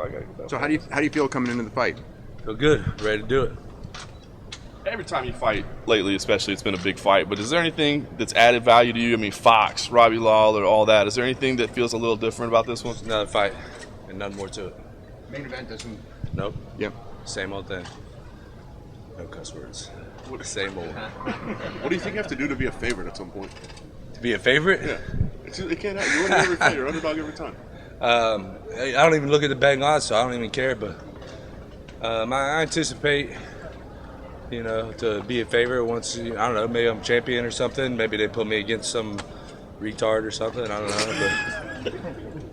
probably got to get that. So how do you feel coming into the fight? Feel good, ready to do it. Every time you fight lately, especially, it's been a big fight. But is there anything that's added value to you? I mean, Fox, Robbie Lawler, all that. Is there anything that feels a little different about this one? Another fight, and nothing more to it. Main event doesn't. Nope. Yep. Same old thing. No cuss words. Same old. What do you think you have to do to be a favorite at some point? To be a favorite? Yeah. It can't happen. You win every fight. You're underdog every time. I don't even look at the betting odds, so I don't even care. But I anticipate, to be a favorite once, I don't know, maybe I'm champion or something. Maybe they put me against some retard or something. I don't know.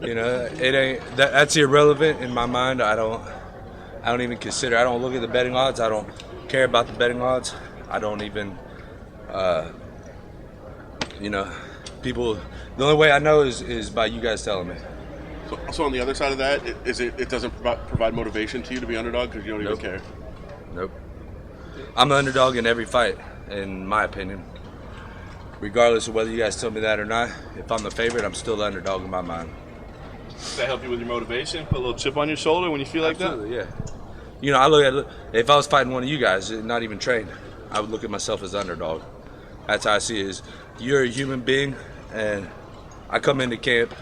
But, it ain't, that's irrelevant in my mind. I don't even consider, I don't look at the betting odds. I don't care about the betting odds. I don't even, people, the only way I know is by you guys telling me. So on the other side of that, it doesn't provide motivation to you to be underdog because you don't even care? Nope. I'm the underdog in every fight, in my opinion. Regardless of whether you guys tell me that or not, if I'm the favorite, I'm still the underdog in my mind. Does that help you with your motivation? Put a little chip on your shoulder when you feel like Absolutely, that? Yeah. I look at, if I was fighting one of you guys, not even trained, I would look at myself as the underdog. That's how I see it. Is you're a human being, and I come into camp,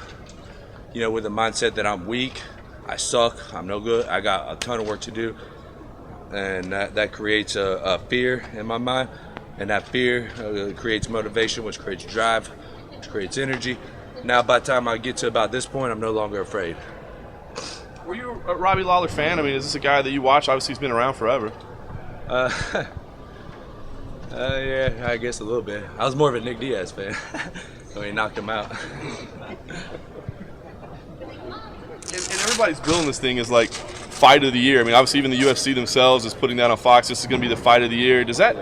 with the mindset that I'm weak, I suck, I'm no good, I got a ton of work to do, and that creates a fear in my mind, and that fear creates motivation, which creates drive, which creates energy. Now, by the time I get to about this point, I'm no longer afraid. Were you a Robbie Lawler fan? I mean, is this a guy that you watch? Obviously, he's been around forever. Yeah, I guess a little bit. I was more of a Nick Diaz fan when he knocked him out. And everybody's billing this thing as like fight of the year. I mean, obviously, even the UFC themselves is putting that on Fox. This is going to be the fight of the year. Does that?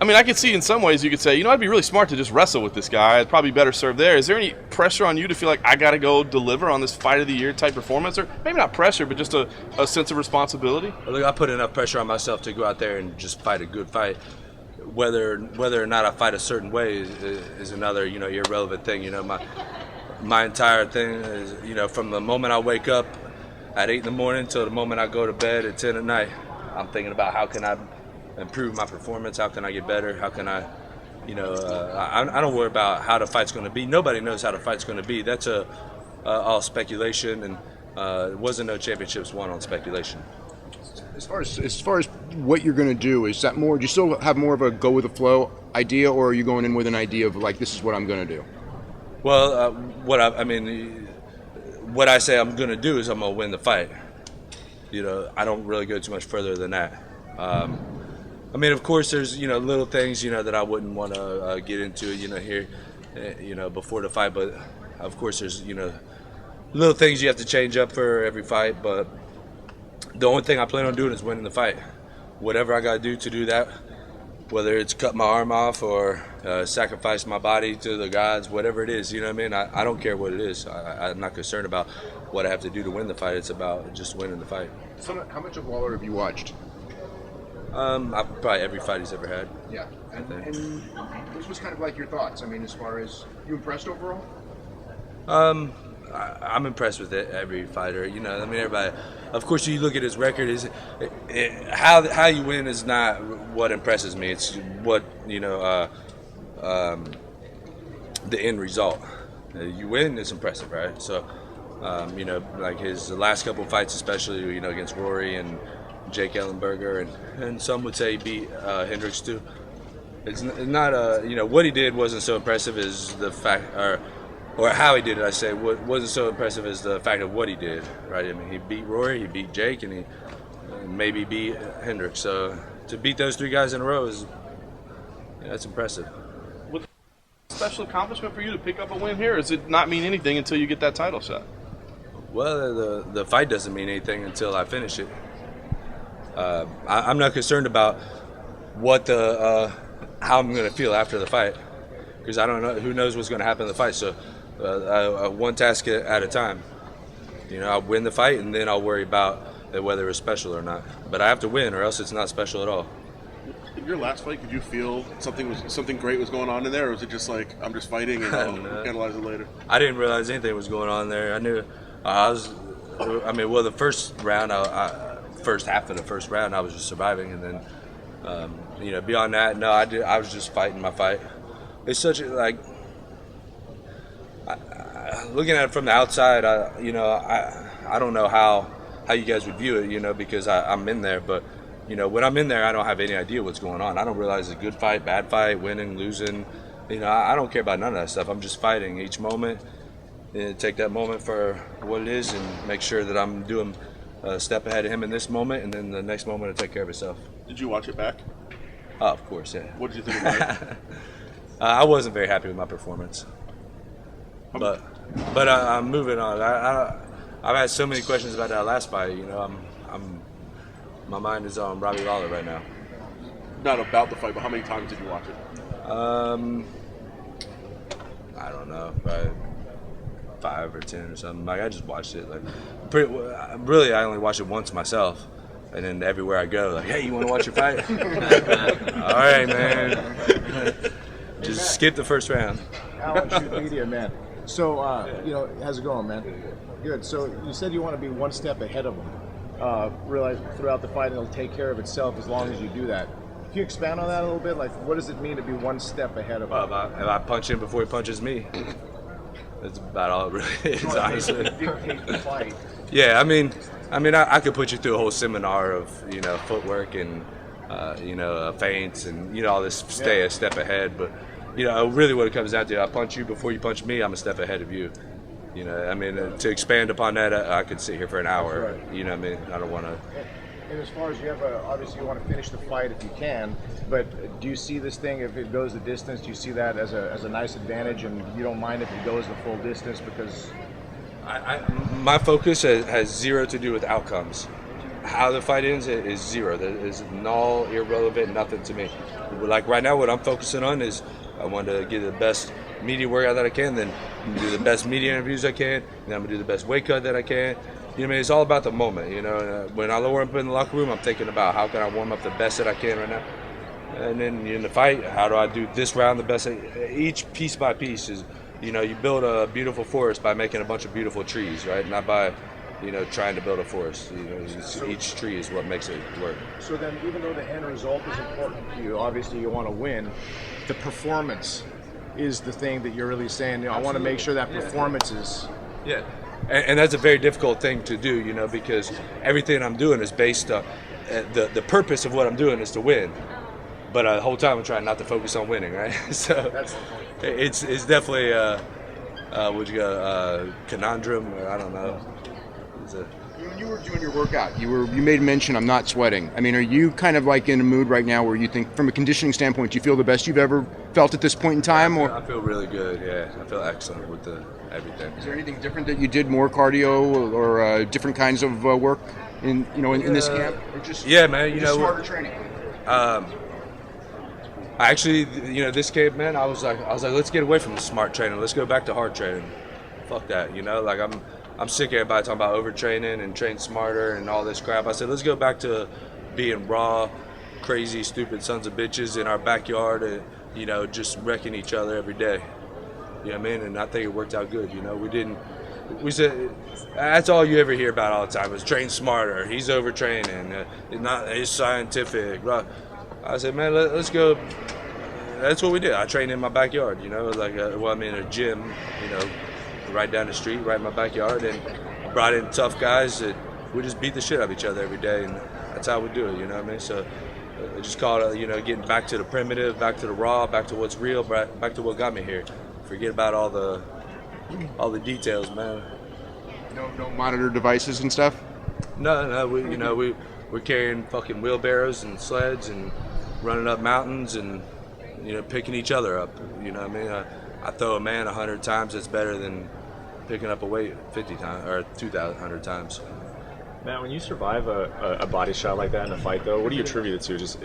I mean, I could see in some ways you could say, I'd be really smart to just wrestle with this guy. I'd probably be better served there. Is there any pressure on you to feel like I got to go deliver on this fight of the year type performance? Or maybe not pressure, but just a sense of responsibility? Look, I put enough pressure on myself to go out there and just fight a good fight. Whether or not I fight a certain way is another, irrelevant thing. My entire thing is, from the moment I wake up at 8 in the morning till the moment I go to bed at 10 at night, I'm thinking about how can I improve my performance, how can I get better, how can I, I don't worry about how the fight's going to be. Nobody knows how the fight's going to be. That's all speculation, and there wasn't no championships won on speculation. As far as what you're going to do, is that more? Do you still have more of a go with the flow idea, or are you going in with an idea of like this is what I'm going to do? Well, what I say I'm going to do is I'm going to win the fight. I don't really go too much further than that. Of course, there's little things that I wouldn't want to get into here, before the fight. But of course, there's little things you have to change up for every fight. But the only thing I plan on doing is winning the fight. Whatever I got to do that, whether it's cut my arm off or sacrifice my body to the gods, whatever it is, I don't care what it is. I'm not concerned about what I have to do to win the fight. It's about just winning the fight. So how much of Lawler have you watched? Probably every fight he's ever had. Yeah. And this was kind of like your thoughts. I mean, as far as you impressed overall? I'm impressed with it, every fighter. Everybody. Of course, you look at his record. How you win is not what impresses me. It's what the end result. You win, it's impressive, right? So, like his last couple fights, especially against Rory and Jake Ellenberger, and some would say he beat Hendricks too. It's not what he did wasn't so impressive as the fact, or how he did it. I say what wasn't so impressive as the fact of what he did, right? I mean, he beat Rory, he beat Jake, and he maybe beat Hendricks. So to beat those three guys in a row that's impressive. Was it a special accomplishment for you to pick up a win here, or does it not mean anything until you get that title shot? Well, the fight doesn't mean anything until I finish it. I'm not concerned about what how I'm going to feel after the fight, because I don't know. Who knows what's going to happen in the fight? So one task at a time. I'll win the fight, and then I'll worry about whether it's special or not. But I have to win, or else it's not special at all. In your last fight, did you feel something great was going on in there, or was it just like I'm just fighting and I'll analyze it later? I didn't realize anything was going on there. I knew I was I mean, well, the first round, first half of the first round, I was just surviving, and then beyond that, no, I was just fighting my fight. It's such a looking at it from the outside, I don't know how you guys would view it, because I'm in there, but when I'm in there, I don't have any idea what's going on. I don't realize a good fight, bad fight, winning, losing. I don't care about none of that stuff. I'm just fighting each moment. Take that moment for what it is and make sure that I'm doing a step ahead of him in this moment, and then the next moment to take care of itself. Did you watch it back? Oh, of course, yeah. What did you think about it? I wasn't very happy with my performance, but I'm moving on. I've had so many questions about that last fight. My mind is on Robbie Lawler right now. Not about the fight, but how many times did you watch it? I don't know, probably 5 or 10 or something. I just watched it. Really, I only watched it once myself, and then everywhere I go, hey, you want to watch your fight? All right, man. Just skip the first round. Alan, Shoot Media, man. So, how's it going, man? Good. So you said you want to be one step ahead of them. Realize throughout the fight it'll take care of itself as long as you do that. Can you expand on that a little bit? What does it mean to be one step ahead of him? Well, if I punch him before he punches me, that's about all it really is, honestly. Dictate the fight. Yeah, I mean, I could put you through a whole seminar of footwork and feints and all this. Stay a step ahead, but really what it comes down to, I punch you before you punch me, I'm a step ahead of you. To expand upon that, I could sit here for an hour. Right. I don't want to. And as far as obviously you want to finish the fight if you can, but do you see this thing, if it goes the distance, do you see that as a nice advantage, and you don't mind if it goes the full distance because? My focus has zero to do with outcomes. How the fight ends is zero. That is null, irrelevant, nothing to me. Like right now, what I'm focusing on is I want to get the best media workout that I can, then do the best media interviews I can, then I'm gonna do the best weight cut that I can. It's all about the moment. When I lower up in the locker room, I'm thinking about how can I warm up the best that I can right now, and then in the fight, how do I do this round the best? Each piece by piece is, you build a beautiful forest by making a bunch of beautiful trees, right? Not by, trying to build a forest. Each tree is what makes it work. So then, even though the end result is important to you, obviously you want to win, the performance is the thing that you're really saying. I want to make sure that performance is. Yeah. And that's a very difficult thing to do, because everything I'm doing is based on the purpose of what I'm doing is to win. But the whole time I'm trying not to focus on winning, right? So it's definitely conundrum, or I don't know. When you were doing your workout, you made mention I'm not sweating. Are you kind of in a mood right now where you think, from a conditioning standpoint, do you feel the best you've ever felt at this point in time? Or I feel really good. Yeah, I feel excellent with everything. Is there anything different that you did, more cardio or different kinds of work in this camp? Or just man. smarter training. Actually, this camp, man, I was like, let's get away from the smart training. Let's go back to hard training. Fuck that, I'm sick of everybody talking about overtraining and train smarter and all this crap. I said, let's go back to being raw, crazy, stupid sons of bitches in our backyard and, just wrecking each other every day. And I think it worked out good. We said, that's all you ever hear about all the time is train smarter. He's overtraining. He's scientific. Blah. I said, man, let's go. That's what we did. I trained in my backyard, in a gym, right down the street, right in my backyard, and brought in tough guys that we just beat the shit out of each other every day, and that's how we do it, So I just call it, getting back to the primitive, back to the raw, back to what's real, back to what got me here. Forget about all the details, man. No monitor devices and stuff? No, we're carrying fucking wheelbarrows and sleds and running up mountains and, picking each other up, I throw a man 100 times, it's better than picking up a weight 50 times or 200 times. Matt, when you survive a body shot like that in a fight, though, what do you attribute it to? Is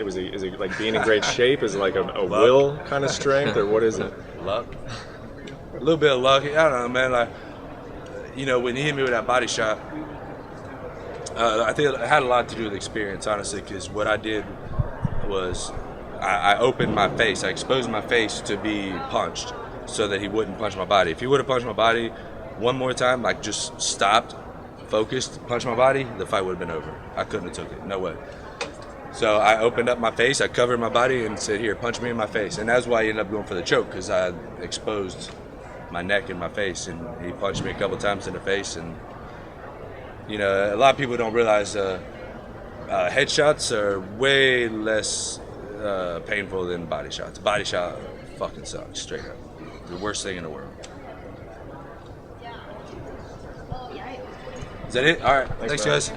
it like being in great shape? Is it like a will kind of strength, or what is it? Luck. A little bit of luck. I don't know, man. When he hit me with that body shot, I think it had a lot to do with experience, honestly, because what I did was I opened my face. I exposed my face to be punched so that he wouldn't punch my body. If he would have punched my body one more time, just stopped, focused, punched my body, the fight would have been over. I couldn't have took it. No way. So I opened up my face, I covered my body, and said, here, punch me in my face. And that's why I ended up going for the choke, because I exposed my neck and my face, and he punched me a couple times in the face. And, you know, a lot of people don't realize headshots are way less painful than body shots. Body shot fucking sucks, straight up. The worst thing in the world. Is that it? All right. Thanks guys.